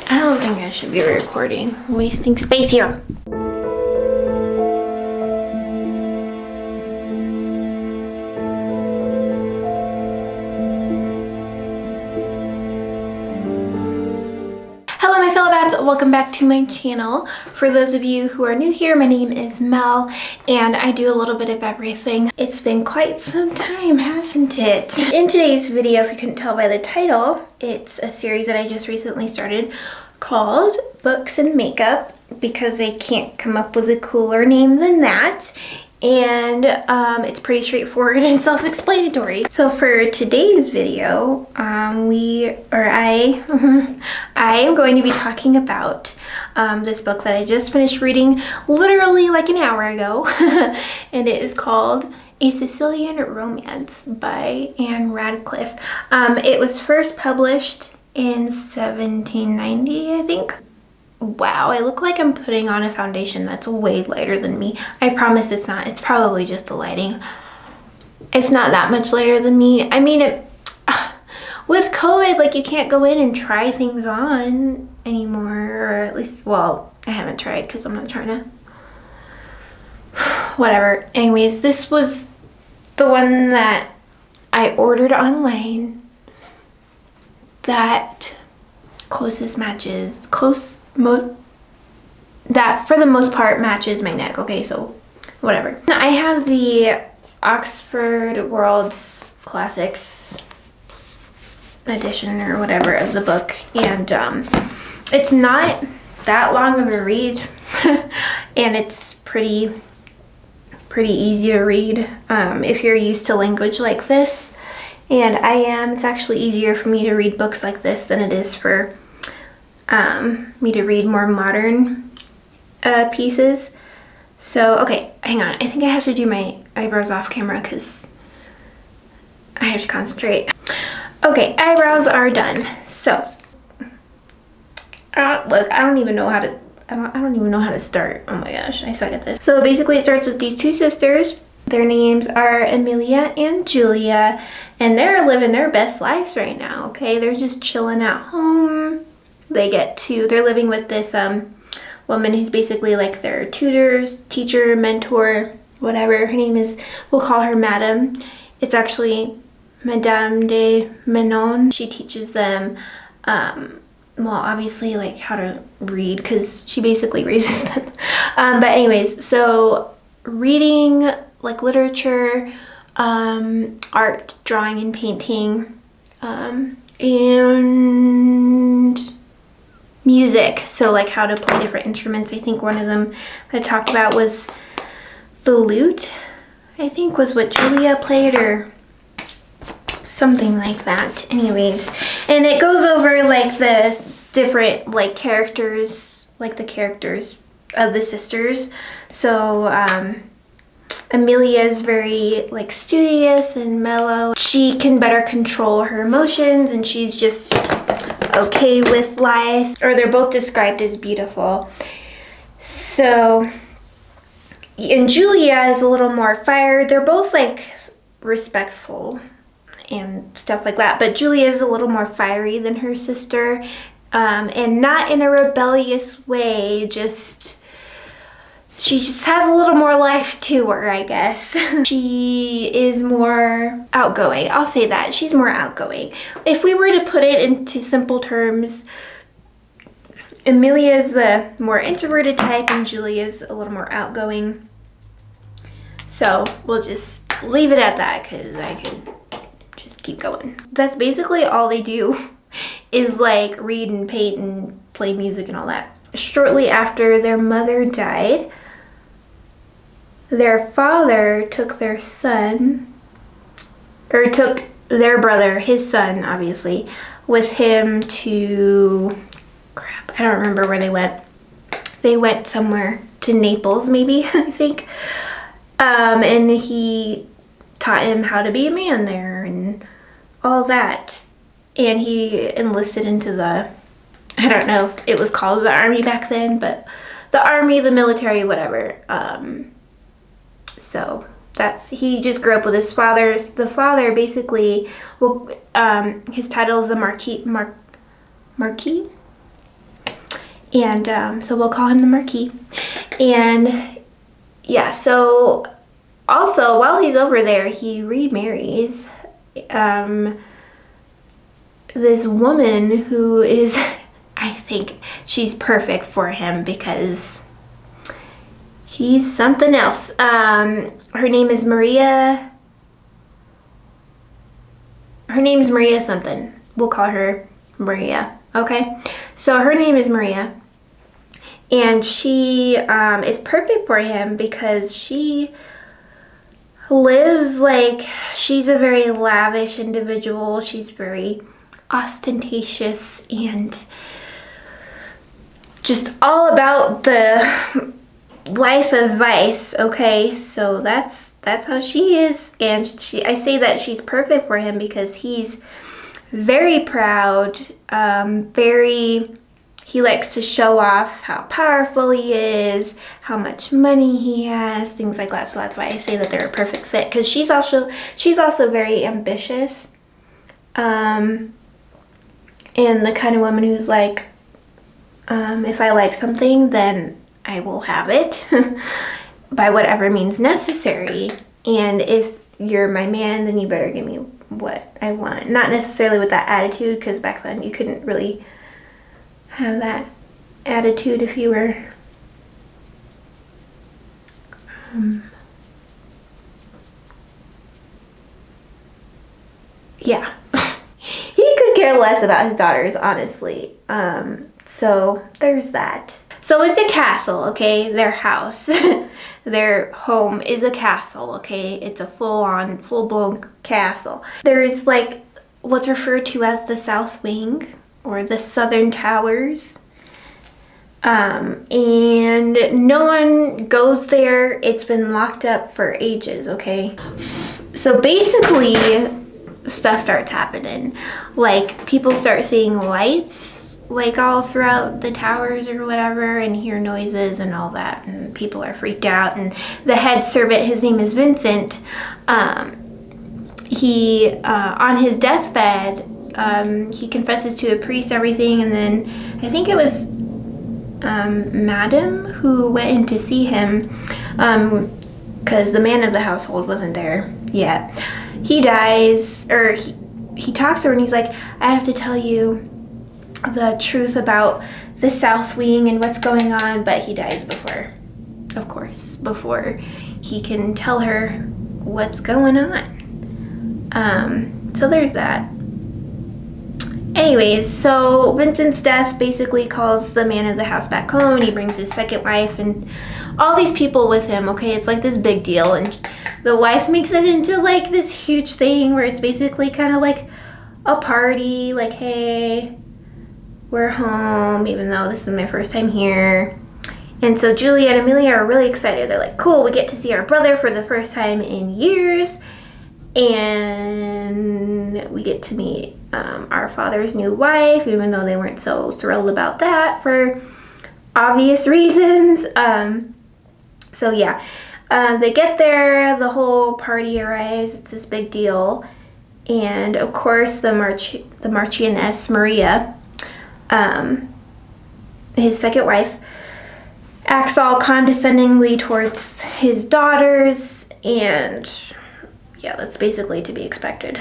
I don't think I should be recording. I'm wasting space here. Hello my fellow bats, welcome back to my channel. For those of you who are new here, my name is Mel and I do a little bit of everything. It's been quite some time, hasn't it? In today's video, if you couldn't tell by the title, it's a series that I just recently started called Books and Makeup because I can't come up with a cooler name than that. And it's pretty straightforward and self-explanatory. So for today's video, I am going to be talking about this book that I just finished reading literally like an hour ago. And it is called A Sicilian Romance by Ann Radcliffe. It was first published in 1790, I think. Wow, I look like I'm putting on a foundation that's way lighter than me. I promise it's not. It's probably just the lighting. It's not that much lighter than me. I mean, with COVID, like, you can't go in and try things on anymore, or at least, well, I haven't tried because I'm not trying to. Whatever. Anyways, this was the one that I ordered online that that for the most part matches my neck. Okay, so whatever. I have the Oxford World's Classics edition or whatever of the book, and it's not that long of a read and it's pretty easy to read if you're used to language like this, and I am. It's actually easier for me to read books like this than it is for me to read more modern pieces. So, okay, hang on. I think I have to do my eyebrows off camera because I have to concentrate. Okay, eyebrows are done. So, look, I don't even know how to. I don't even know how to start. Oh my gosh, I suck at this. So basically, it starts with these two sisters. Their names are Emilia and Julia, and they're living their best lives right now. Okay, they're just chilling at home. They're living with this woman who's basically like their teacher, mentor, whatever. Her name is, we'll call her Madame. It's actually Madame de Menon. She teaches them, well, obviously like how to read because she basically raises them. But anyways, so reading, like literature, art, drawing and painting, and music, so like how to play different instruments. I think one of them that I talked about was the lute, I think was what Julia played, or something like that. Anyways, and it goes over like the different like characters, like the characters of the sisters. So Emilia is very like studious and mellow. She can better control her emotions and she's just okay with life, or they're both described as beautiful. So, and Julia is a little more fire. They're both like respectful and stuff like that, but Julia is a little more fiery than her sister, and not in a rebellious way, she just has a little more life to her, I guess. She is more outgoing. I'll say that. She's more outgoing. If we were to put it into simple terms, Emilia is the more introverted type and Julia is a little more outgoing. So we'll just leave it at that because I could just keep going. That's basically all they do is like read and paint and play music and all that. Shortly after their mother died, their father took their brother, his son, obviously, with him to, crap, I don't remember where they went. They went somewhere to Naples, maybe, I think. And he taught him how to be a man there and all that. And he enlisted into the, I don't know if it was called the army back then, but the army, the military, whatever. So he just grew up with his father. The father basically, well, his title is the Marquis? And so we'll call him the Marquis. And yeah, so also while he's over there, he remarries this woman who is, I think she's perfect for him because he's something else. Her name is Maria. Her name is Maria something. We'll call her Maria. Okay, so her name is Maria, and she is perfect for him because she lives like she's a very lavish individual. She's very ostentatious and just all about the life of vice. Okay, so that's how she is, and I say that she's perfect for him because he's very proud, he likes to show off how powerful he is, how much money he has, things like that. So that's why I say that they're a perfect fit, because she's also very ambitious, and the kind of woman who's like, if I like something, then I will have it by whatever means necessary. And if you're my man, then you better give me what I want. Not necessarily with that attitude, because back then you couldn't really have that attitude if you were yeah. He could care less about his daughters, honestly. So there's that. So it's a castle, okay? Their house, their home is a castle, okay? It's a full-blown castle. There's like what's referred to as the South Wing or the Southern Towers. And no one goes there. It's been locked up for ages, okay? So basically, stuff starts happening. Like, people start seeing lights like all throughout the towers or whatever, and hear noises and all that, and people are freaked out. And the head servant, his name is Vincent, he on his deathbed, he confesses to a priest everything, and then I think it was Madam who went in to see him, because the man of the household wasn't there yet. He dies, or he talks to her, and he's like, I have to tell you the truth about the South Wing and what's going on, but he dies before he can tell her what's going on. So there's that. Anyways, so Vincent's death basically calls the man of the house back home, and he brings his second wife and all these people with him, okay? It's like this big deal, and the wife makes it into like this huge thing where it's basically kind of like a party, like, hey, we're home, even though this is my first time here. And so Julia and Amelia are really excited. They're like, cool, we get to see our brother for the first time in years, and we get to meet our father's new wife, even though they weren't so thrilled about that for obvious reasons. So yeah, they get there, the whole party arrives, it's this big deal, and of course the Marchioness Maria, his second wife, acts all condescendingly towards his daughters, and yeah, that's basically to be expected.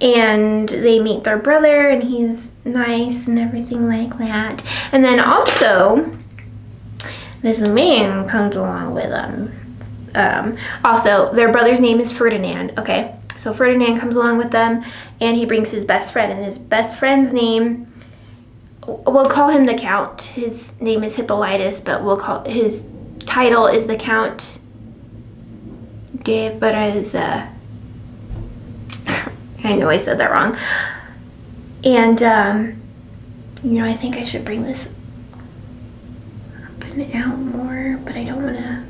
And they meet their brother, and he's nice and everything like that. And then also, this man comes along with them. Also, their brother's name is Ferdinand, okay? So Ferdinand comes along with them, and he brings his best friend, and his best friend's name, we'll call him the Count. His name is Hippolytus, but we'll call his title is the Count de Varese. I know I said that wrong. And I think I should bring this up and out more, but I don't want to.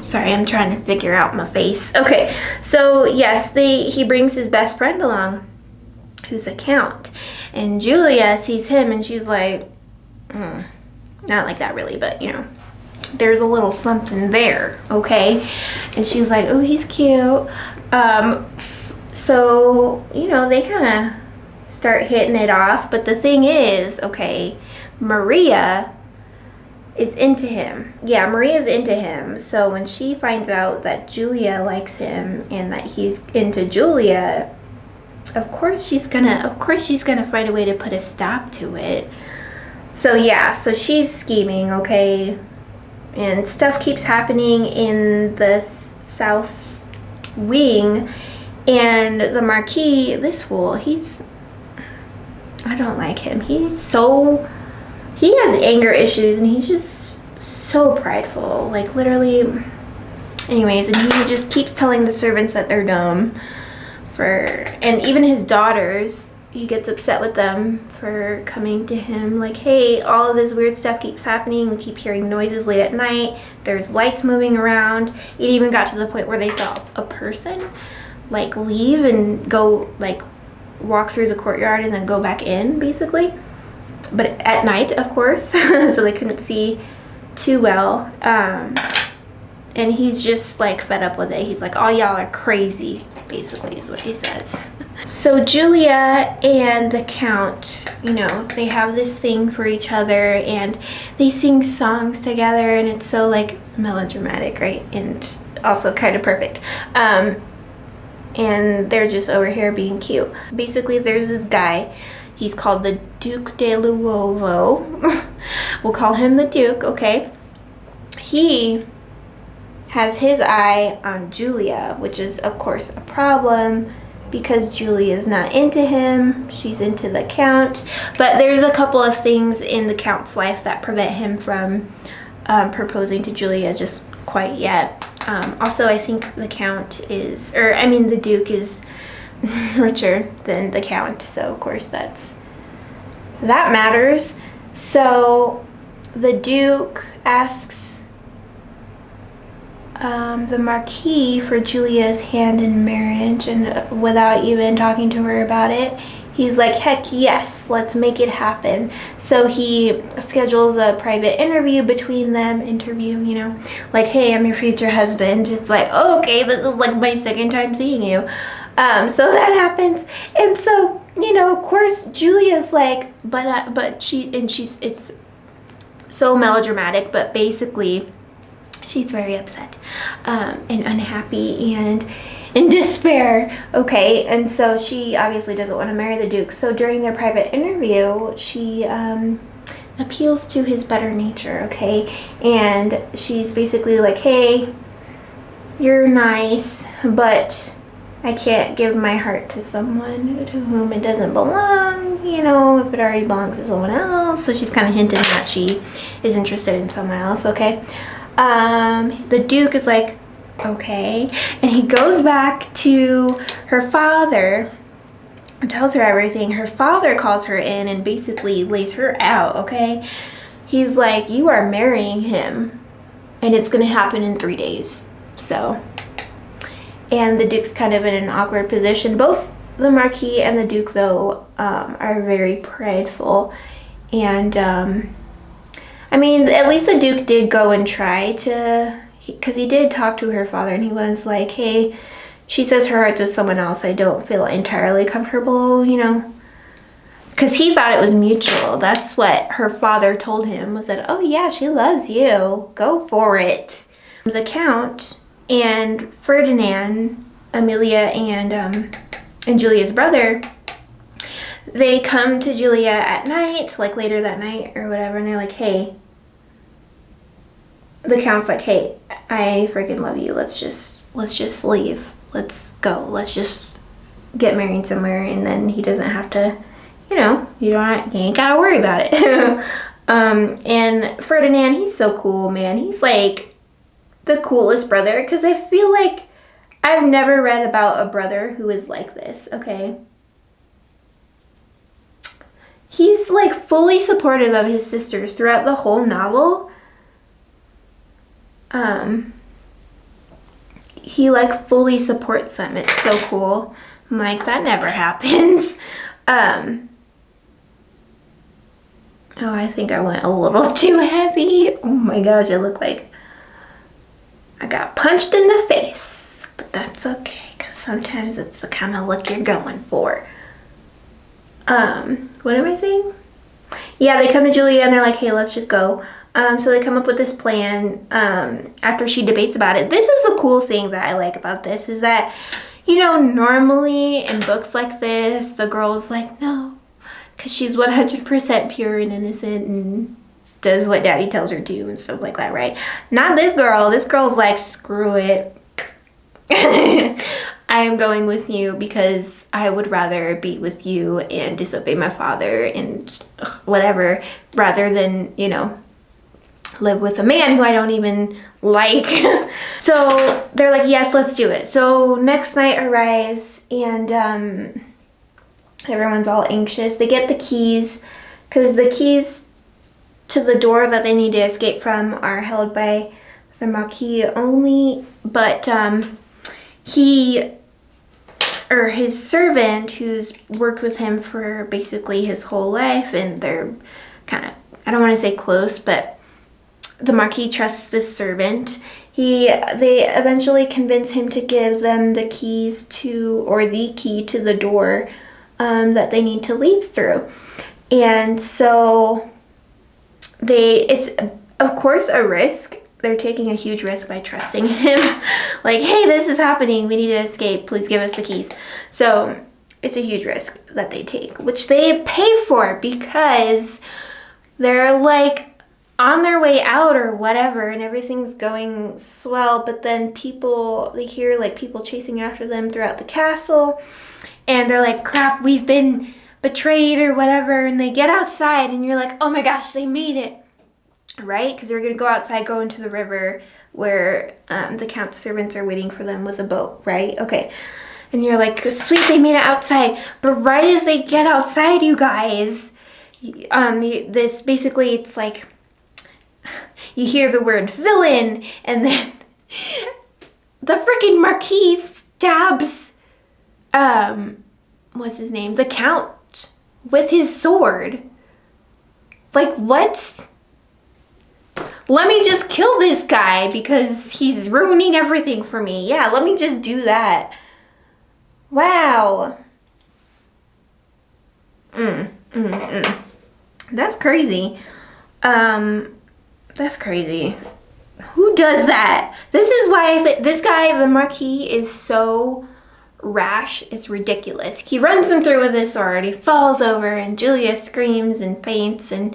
Sorry, I'm trying to figure out my face. Okay, so yes, he brings his best friend along, who's a count, and Julia sees him, and she's like, not like that really, but there's a little something there, okay? And she's like, oh, he's cute. So they kind of start hitting it off. But the thing is, okay, Maria is into him. Yeah, Maria's into him. So when she finds out that Julia likes him and that he's into Julia, of course she's gonna find a way to put a stop to it. So yeah, so she's scheming, okay? And stuff keeps happening in the south wing, and the Marquis, this fool, I don't like him. He has anger issues, and he's just so prideful, like literally. Anyways, and he just keeps telling the servants that they're dumb and even his daughters, he gets upset with them for coming to him like, hey, all of this weird stuff keeps happening. We keep hearing noises late at night. There's lights moving around. It even got to the point where they saw a person like leave and go like walk through the courtyard and then go back in, basically. But at night, of course, so they couldn't see too well. And he's just like fed up with it. He's like, all y'all are crazy, basically is what he says. So Julia and the Count, you know, they have this thing for each other and they sing songs together, and it's so like melodramatic, right? And also kind of perfect. And they're just over here being cute. Basically, there's this guy. He's called the Duke de Luovo. We'll call him the Duke, okay? He has his eye on Julia, which is, of course, a problem because Julia's not into him. She's into the Count. But there's a couple of things in the Count's life that prevent him from proposing to Julia just quite yet. Also, I think the Duke is richer than the Count, so of course that matters. So the Duke asks the Marquis for Julia's hand in marriage, and without even talking to her about it, he's like, heck yes, let's make it happen. So he schedules a private interview between them, you know, like, hey, I'm your future husband. It's like, oh, okay, this is like my second time seeing you. So that happens. And so, you know, of course, Julia's like, it's so melodramatic, but basically she's very upset and unhappy and in despair, okay? And so she obviously doesn't want to marry the Duke. So during their private interview, she appeals to his better nature, okay? And she's basically like, hey, you're nice, but I can't give my heart to someone to whom it doesn't belong, you know, if it already belongs to someone else. So she's kind of hinting that she is interested in someone else, okay? The Duke is like, okay, and he goes back to her father and tells her everything. Her father calls her in and basically lays her out, okay? He's like, you are marrying him, and it's gonna happen in 3 days. So, and the Duke's kind of in an awkward position. Both the Marquis and the Duke, though, are very prideful, and I mean, at least the Duke did go and try to, because he did talk to her father, and he was like, hey, she says her heart's with someone else. I don't feel entirely comfortable, you know, because he thought it was mutual. That's what her father told him, was that, oh yeah, she loves you. Go for it. The Count and Ferdinand, Amelia and Julia's brother, they come to Julia at night, like later that night or whatever, and they're like, hey, the Count's like, hey, I freaking love you. Let's just leave. Let's go. Let's just get married somewhere, and then he doesn't have to, you know, you ain't gotta worry about it. And Ferdinand, he's so cool, man. He's like the coolest brother, because I feel like I've never read about a brother who is like this, okay? He's like fully supportive of his sisters throughout the whole novel. He like fully supports them. It's so cool. I'm like, that never happens. Oh, I think I went a little too heavy. Oh my gosh, I look like I got punched in the face. But that's okay, because sometimes it's the kind of look you're going for. what am I saying? Yeah, they come to Julia and they're like, hey, let's just go. So they come up with this plan after she debates about it. This is the cool thing that I like about this, is that, you know, normally in books like this, the girl's like, no, because she's 100% pure and innocent and does what daddy tells her to and stuff like that, right? Not this girl. This girl's like, screw it. I am going with you because I would rather be with you and disobey my father and whatever, rather than, you know, live with a man who I don't even like. So they're like, yes, let's do it. So next night arrives and everyone's all anxious. They get the keys because the keys to the door that they need to escape from are held by the Marquis only, but his servant, who's worked with him for basically his whole life, and they're kind of, I don't want to say close, but the Marquis trusts this servant. They eventually convince him to give them the keys to, or the key to the door that they need to leave through. And so it's of course a risk. They're taking a huge risk by trusting him. Like, hey, this is happening. We need to escape. Please give us the keys. So it's a huge risk that they take, which they pay for because they're like on their way out or whatever, and everything's going swell, but then they hear like people chasing after them throughout the castle, and they're like, crap, we've been betrayed or whatever, and they get outside and you're like, oh my gosh, they made it, right? Because they're gonna go outside, go into the river where the count's servants are waiting for them with a boat, right? Okay. And you're like, sweet, they made it outside. But right as they get outside, you guys, this basically, it's like, you hear the word villain, and then the freaking Marquis stabs, what's his name? The Count with his sword. Like, what? Let me just kill this guy because he's ruining everything for me. Yeah, let me just do that. Wow. That's crazy. That's crazy. Who does that? This is why this guy, the Marquis, is so rash. It's ridiculous. He runs him through with his sword. He falls over and Julia screams and faints, and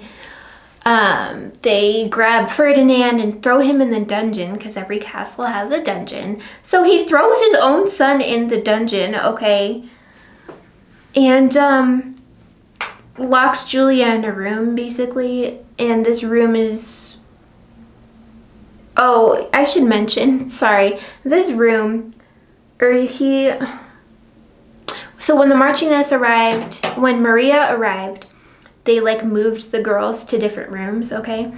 they grab Ferdinand and throw him in the dungeon because every castle has a dungeon. So he throws his own son in the dungeon, okay? And locks Julia in a room, basically. And this room is... Oh, I should mention, sorry, this room, so when the Marchioness arrived, when Maria arrived, they like moved the girls to different rooms, okay?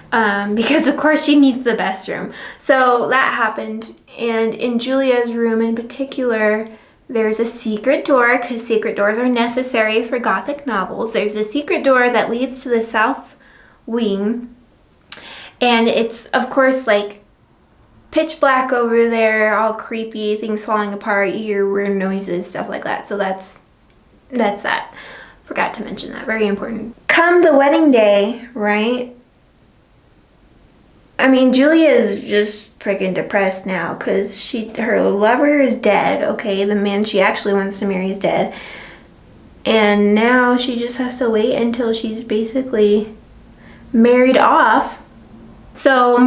Because of course she needs the best room. So that happened, and in Julia's room in particular, there's a secret door, because secret doors are necessary for Gothic novels. There's a secret door that leads to the south wing. And it's, of course, like pitch black over there, all creepy, things falling apart, you hear weird noises, stuff like that. So that's that. Forgot to mention that. Very important. Come the wedding day, right? I mean, Julia is just freaking depressed now because her lover is dead, okay? The man she actually wants to marry is dead. And now she just has to wait until she's basically married off. So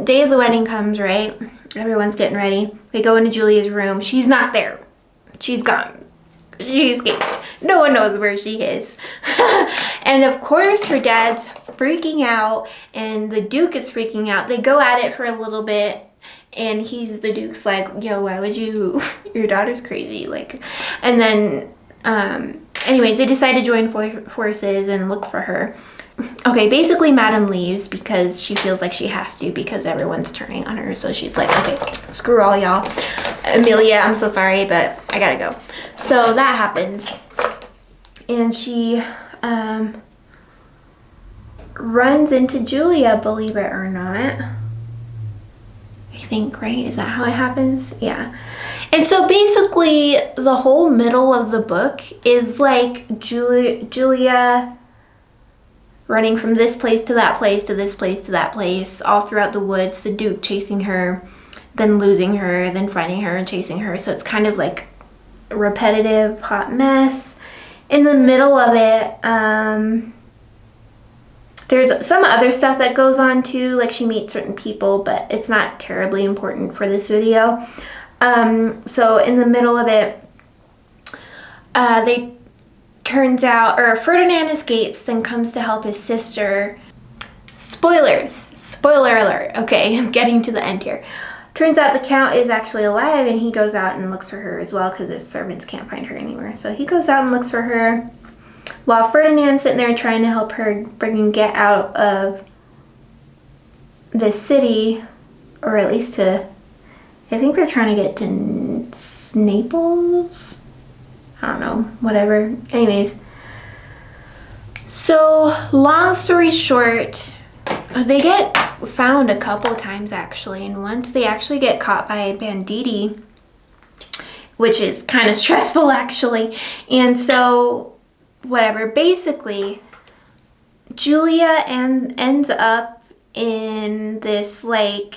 day of the wedding comes, right? Everyone's getting ready. They go into Julia's room. She's not there. She's gone. She escaped. No one knows where she is. And of course her dad's freaking out and the Duke is freaking out. They go at it for a little bit and the Duke's like, yo, why would you, your daughter's crazy. Like, and then, anyways, they decide to join forces and look for her. Okay, basically Madame leaves because she feels like she has to because everyone's turning on her. So she's like, okay, screw all y'all. Amelia, I'm so sorry, but I gotta go. So that happens. And she runs into Julia, believe it or not. I think, right? Is that how it happens? Yeah. And so basically the whole middle of the book is like Julia running from this place to that place to this place to that place, all throughout the woods, the Duke chasing her, then losing her, then finding her and chasing her. So it's kind of like a repetitive hot mess. In the middle of it, there's some other stuff that goes on too, like she meets certain people, but it's not terribly important for this video. So in the middle of it, turns out Ferdinand escapes, then comes to help his sister. Spoilers! Spoiler alert. Okay, I'm getting to the end here. Turns out the Count is actually alive, and he goes out and looks for her as well because his servants can't find her anywhere. So he goes out and looks for her while Ferdinand's sitting there trying to help her freaking get out of the city, or at least to, I think they're trying to get to Naples? I don't know, whatever. Anyways, so long story short, they get found a couple times actually, and once they actually get caught by banditti, which is kind of stressful actually. And so whatever, basically Julia ends up in this, like,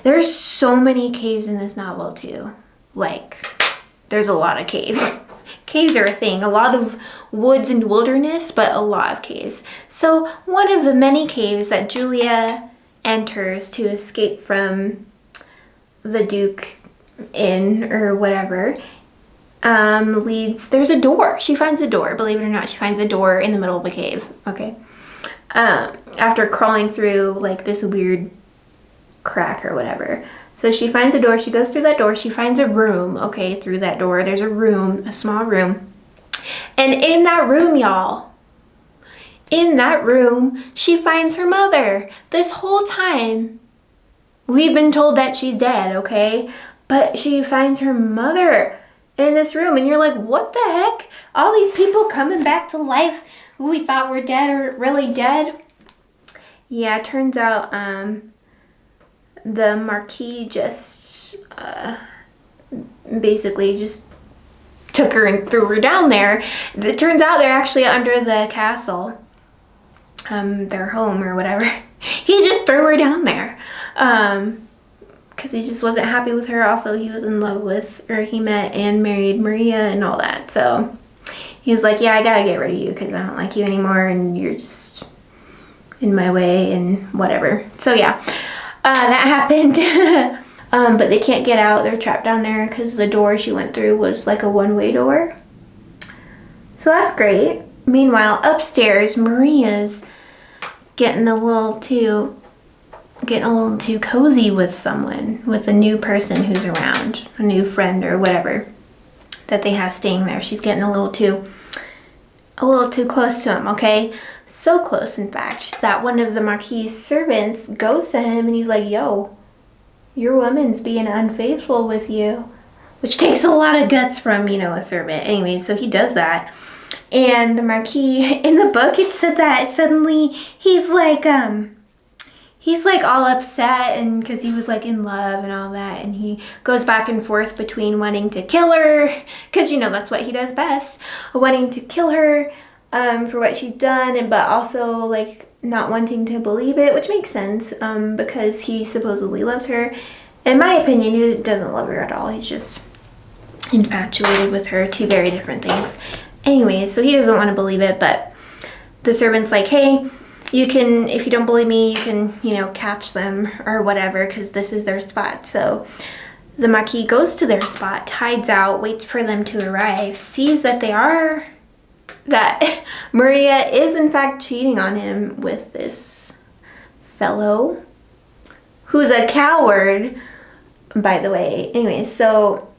there's so many caves in this novel too. Like, there's a lot of caves. Caves are a thing. A lot of woods and wilderness, but a lot of caves. So one of the many caves that Julia enters to escape from the Duke Inn or whatever, there's a door. She finds a door. Believe it or not, she finds a door in the middle of a cave. Okay. After crawling through like this weird crack or whatever. So she finds a door, she goes through that door, she finds a room, okay, through that door. There's a room, a small room. And in that room, y'all, in that room, she finds her mother. This whole time, we've been told that she's dead, okay? But she finds her mother in this room, and you're like, what the heck? All these people coming back to life who we thought were dead are really dead? Yeah, it turns out, the Marquis just basically just took her and threw her down there. It turns out they're actually under the castle, their home or whatever. He just threw her down there because he just wasn't happy with her. Also, he was in love with, or he met and married Maria and all that. So he was like, yeah, I gotta get rid of you because I don't like you anymore and you're just in my way and whatever. So yeah. That happened, but they can't get out. They're trapped down there because the door she went through was like a one-way door. So that's great. Meanwhile, upstairs, Maria's getting a little too cozy with someone, with a new person who's around, a new friend or whatever that they have staying there. She's getting a little too close to him, okay? So close, in fact, that one of the Marquis' servants goes to him and he's like, yo, your woman's being unfaithful with you, which takes a lot of guts from, you know, a servant. Anyway, so he does that. And the Marquis, in the book, it said that suddenly he's like all upset, and because he was like in love and all that, and he goes back and forth between wanting to kill her, because, you know, that's what he does best, wanting to kill her for what she's done, but also like not wanting to believe it, which makes sense because he supposedly loves her. In my opinion, he doesn't love her at all. He's just infatuated with her. Two very different things. Anyways, so he doesn't want to believe it, but the servant's like, hey, you can, if you don't believe me, you can, you know, catch them or whatever, because this is their spot. So the Marquis goes to their spot, hides out, waits for them to arrive, sees that that Maria is in fact cheating on him with this fellow who's a coward, by the way. Anyways, so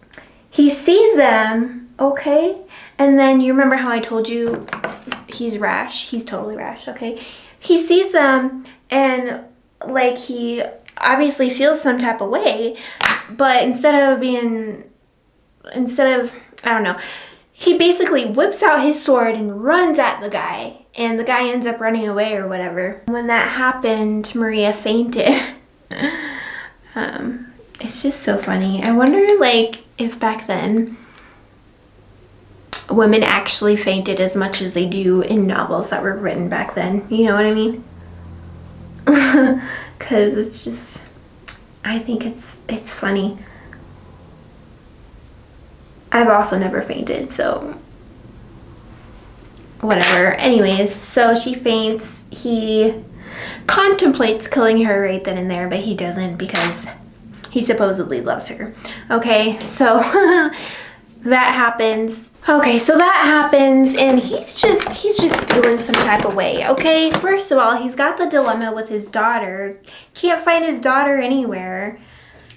he sees them, okay? And then you remember how I told you he's rash? He's totally rash, okay? He sees them and like he obviously feels some type of way, but instead of, I don't know, he basically whips out his sword and runs at the guy, and the guy ends up running away or whatever. When that happened, Maria fainted. It's just so funny. I wonder, like, if back then women actually fainted as much as they do in novels that were written back then. You know what I mean? Because it's just, I think it's funny. I've also never fainted, so whatever. Anyways, so she faints. He contemplates killing her right then and there, but he doesn't because he supposedly loves her. Okay, so that happens. Okay, so that happens, and he's just feeling some type of way. Okay, first of all, he's got the dilemma with his daughter. Can't find his daughter anywhere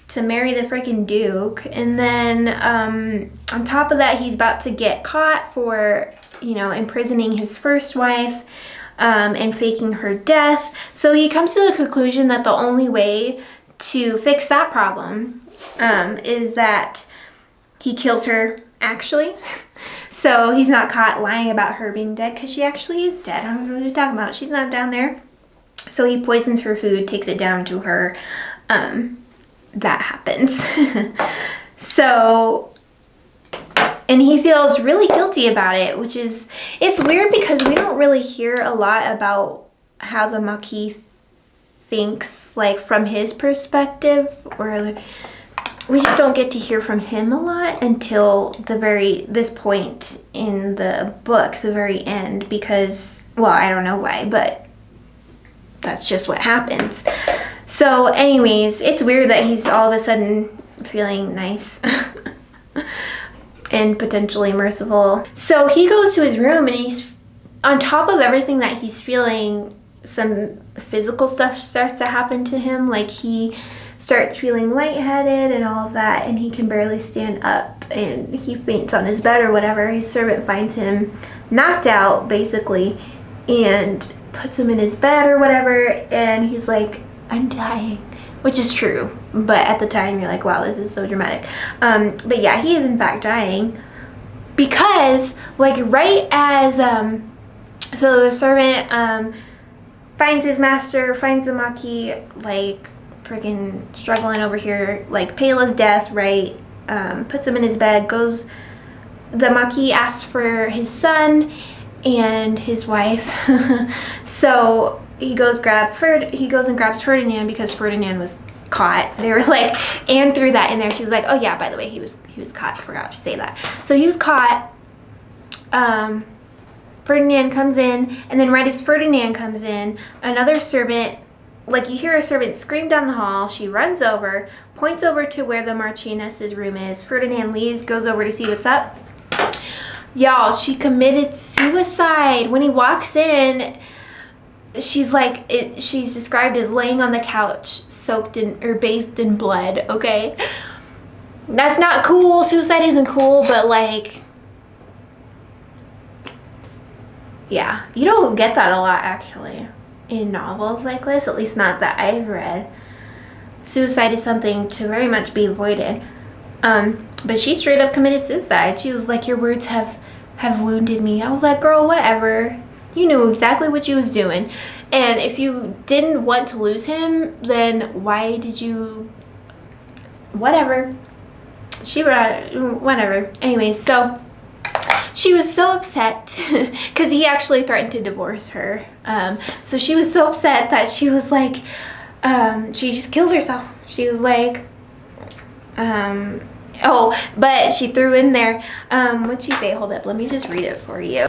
to marry the freaking Duke, and then on top of that, he's about to get caught for, you know, imprisoning his first wife and faking her death. So he comes to the conclusion that the only way to fix that problem is that he kills her, actually. So he's not caught lying about her being dead, because she actually is dead. I don't know what you're talking about. She's not down there. So he poisons her food, takes it down to her. That happens. So, and he feels really guilty about it, which is, it's weird because we don't really hear a lot about how the Marquis thinks, like, from his perspective, or we just don't get to hear from him a lot until this point in the book, the very end, because, well, I don't know why, but that's just what happens. So anyways, it's weird that he's all of a sudden feeling nice and potentially merciful. So he goes to his room, and he's, on top of everything that he's feeling, some physical stuff starts to happen to him. Like, he starts feeling lightheaded and all of that, and he can barely stand up, and he faints on his bed or whatever. His servant finds him knocked out, basically, and puts him in his bed or whatever, and he's like, I'm dying, which is true, but at the time you're like, wow, this is so dramatic. But yeah, he is in fact dying, because, like, right as so the servant finds his master, finds the Marquis, like, freaking struggling over here, like, pale as death, right? Puts him in his bed, goes, the Marquis asks for his son and his wife. So he goes and grabs Ferdinand, because Ferdinand was caught. They were like, Anne threw that in there. She was like, oh yeah, by the way, he was caught. I forgot to say that. So he was caught. Ferdinand comes in, and then right as Ferdinand comes in, another servant, like, you hear a servant scream down the hall. She runs over, points over to where the Marchioness's room is. Ferdinand leaves, goes over to see what's up. Y'all, she committed suicide. When he walks in, she's like, she's described as laying on the couch, soaked in, or bathed in blood, okay? That's not cool. Suicide isn't cool, but, like, yeah. You don't get that a lot, actually, in novels like this, at least not that I've read. Suicide is something to very much be avoided. But she straight up committed suicide. She was like, your words have wounded me. I was like, girl, whatever. You knew exactly what you was doing. And if you didn't want to lose him, then why did you... Whatever. Whatever. Anyways, so she was so upset because he actually threatened to divorce her. So she was so upset that she was like, she just killed herself. She was like, oh, but she threw in there, what'd she say? Hold up, let me just read it for you.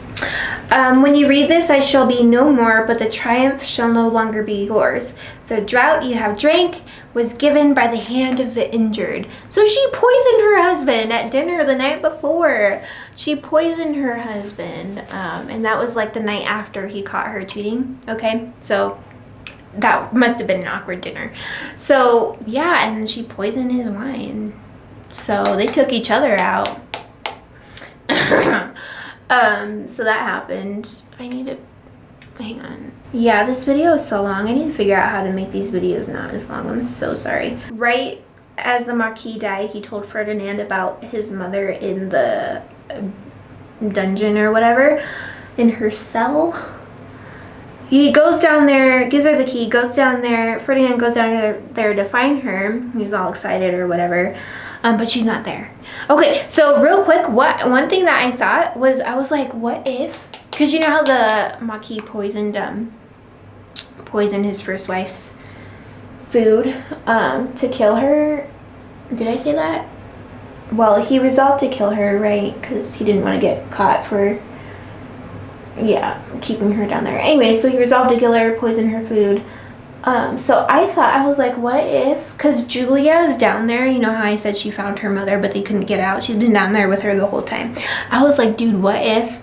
When you read this, I shall be no more, but the triumph shall no longer be yours. The draught you have drank was given by the hand of the injured. So she poisoned her husband at dinner the night before. She poisoned her husband, and that was like the night after he caught her cheating, okay? So that must have been an awkward dinner. So yeah, and she poisoned his wine. So they took each other out. So that happened. I need to, hang on. Yeah, this video is so long. I need to figure out how to make these videos not as long. I'm so sorry. Right as the Marquis died, he told Ferdinand about his mother in the dungeon or whatever, in her cell. he goes down there, gives her the key, goes down there. Ferdinand goes down there to find her. He's all excited or whatever, but she's not there. Okay, so real quick, one thing that I thought was, I was like, what if? Because you know how the Marquis poisoned his first wife's food to kill her. Did I say that? Well, he resolved to kill her, right? Because he didn't want to get caught for, keeping her down there. Anyway, so he resolved to kill her, poison her food. So I was like, what if, because Julia is down there, you know how I said she found her mother, but they couldn't get out. She's been down there with her the whole time. I was like, dude, what if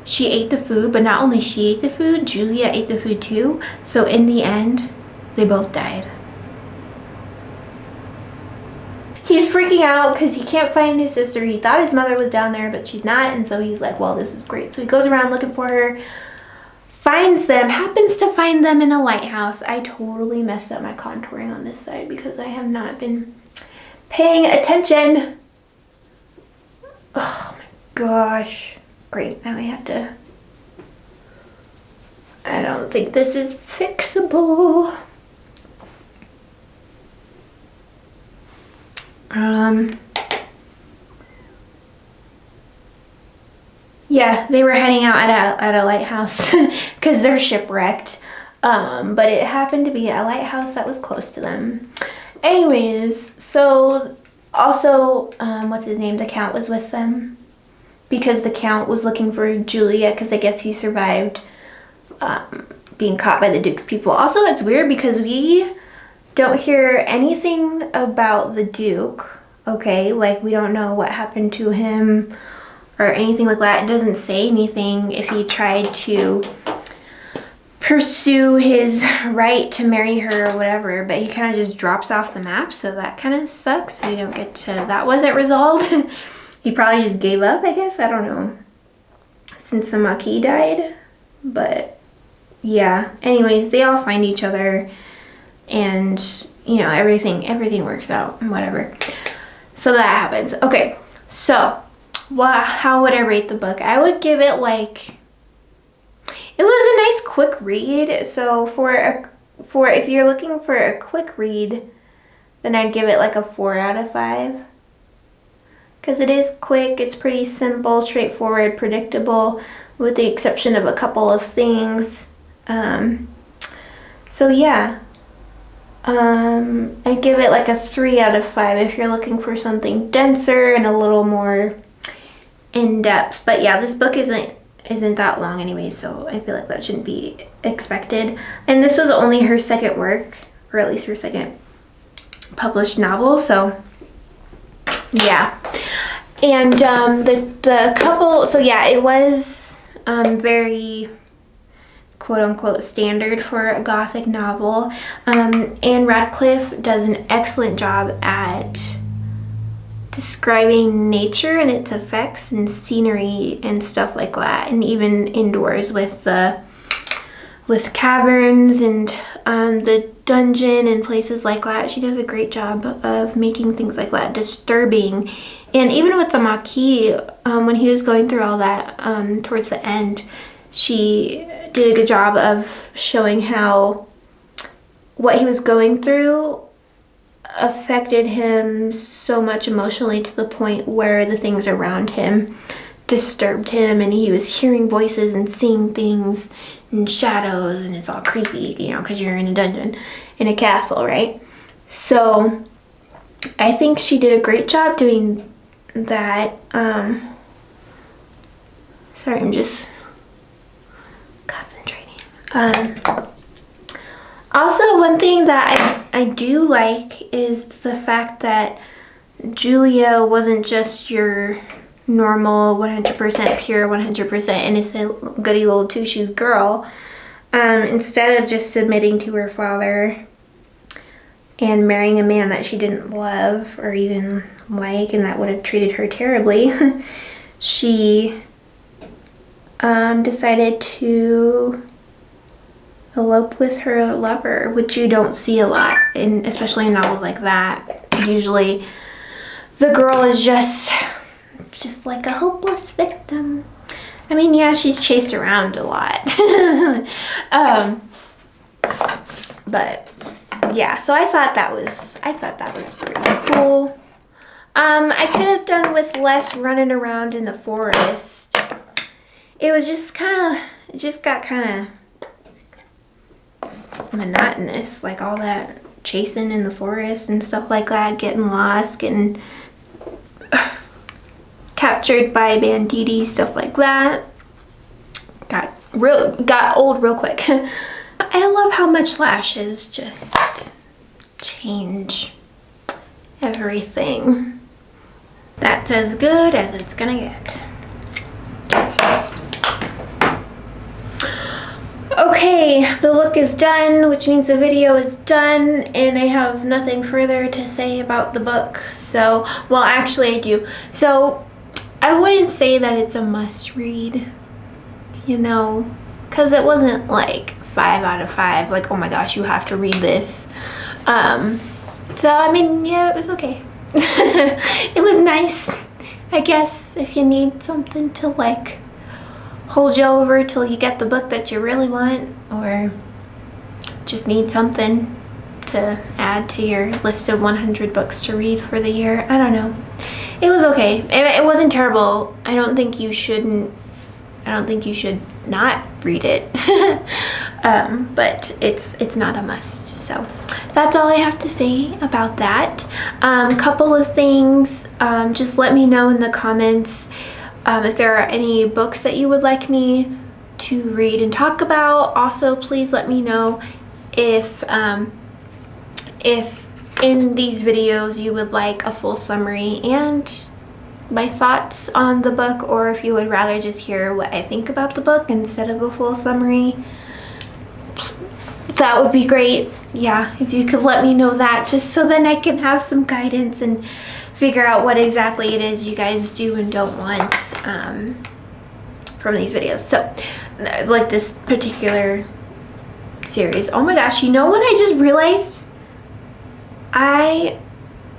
she ate the food, but not only she ate the food, Julia ate the food too. So in the end, they both died. He's freaking out because he can't find his sister. He thought his mother was down there, but she's not. And so he's like, well, this is great. So he goes around looking for her, finds them, happens to find them in a lighthouse. I totally messed up my contouring on this side because I have not been paying attention. Oh my gosh. Great, now I have to, I don't think this is fixable. Yeah, they were heading out at a lighthouse because they're shipwrecked. But it happened to be a lighthouse that was close to them. Anyways, so also, what's his name? The Count was with them because the Count was looking for Julia because I guess he survived being caught by the Duke's people. Also, it's weird because we don't hear anything about the Duke, okay? Like, we don't know what happened to him or anything like that. It doesn't say anything if he tried to pursue his right to marry her or whatever, but he kind of just drops off the map, so that kind of sucks. We don't get to, that wasn't resolved. He probably just gave up, I guess. I don't know, since the Marquis died. But yeah, anyways, they all find each other and, you know, everything works out and whatever. So that happens. Okay, so how would I rate the book? I would give it like, it was a nice quick read. So for if you're looking for a quick read, then I'd give it like a 4 out of 5. Because it is quick, it's pretty simple, straightforward, predictable, with the exception of a couple of things. So yeah, I give it like a 3 out of 5 if you're looking for something denser and a little more in-depth. But yeah, this book isn't that long anyway, so I feel like that shouldn't be expected. And this was only her second work, or at least her second published novel, so yeah. And the couple, so yeah, it was very quote-unquote standard for a Gothic novel. Ann Radcliffe does an excellent job at describing nature and its effects and scenery and stuff like that, and even indoors with caverns and the dungeon and places like that. She does a great job of making things like that disturbing. And even with the Marquis, when he was going through all that towards the end, she did a good job of showing how what he was going through affected him so much emotionally to the point where the things around him disturbed him, and he was hearing voices and seeing things and shadows, and it's all creepy, you know, because you're in a dungeon in a castle, right? So I think she did a great job doing that. Sorry, I'm just concentrating. Also, one thing that I do like is the fact that Julia wasn't just your normal 100% pure, 100% innocent, goody little two-shoes girl. Instead of just submitting to her father and marrying a man that she didn't love or even like, and that would have treated her terribly, she decided to elope with her lover, which you don't see a lot, especially in novels like that. Usually the girl is just like a hopeless victim. I mean, yeah, she's chased around a lot. But yeah, so I thought that was pretty cool. I could have done with less running around in the forest. It was just it just got kind of monotonous, like all that chasing in the forest and stuff like that, getting lost, getting captured by banditti, stuff like that. Got old real quick. I love how much lashes just change everything. That's as good as it's gonna get. Okay, the look is done, which means the video is done, and I have nothing further to say about the book. So, well, actually I do. So, I wouldn't say that it's a must read, you know, because it wasn't like 5 out of 5, like, oh my gosh, you have to read this. So, I mean, yeah, it was okay. It was nice, I guess, if you need something to, like, hold you over till you get the book that you really want, or just need something to add to your list of 100 books to read for the year. I don't know. It was okay. It wasn't terrible. I don't think you should not read it. But it's not a must. So that's all I have to say about that. Couple of things. Just let me know in the comments if there are any books that you would like me to read and talk about. Also, please let me know if in these videos you would like a full summary and my thoughts on the book, or if you would rather just hear what I think about the book instead of a full summary. That would be great. Yeah, if you could let me know that, just so then I can have some guidance and figure out what exactly it is you guys do and don't want from these videos. So, like this particular series. Oh my gosh, you know what I just realized? I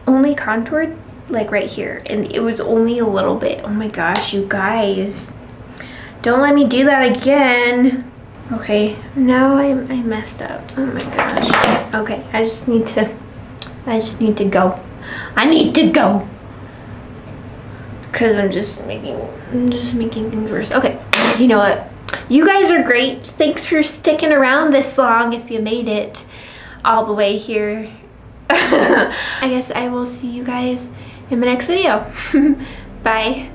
only contoured like right here, and it was only a little bit. Oh my gosh, you guys. Don't let me do that again. Okay, now I messed up. Oh my gosh. Okay, I just need to go. I need to go. Because I'm just making things worse. Okay, you know what? You guys are great. Thanks for sticking around this long if you made it all the way here. I guess I will see you guys in my next video. Bye.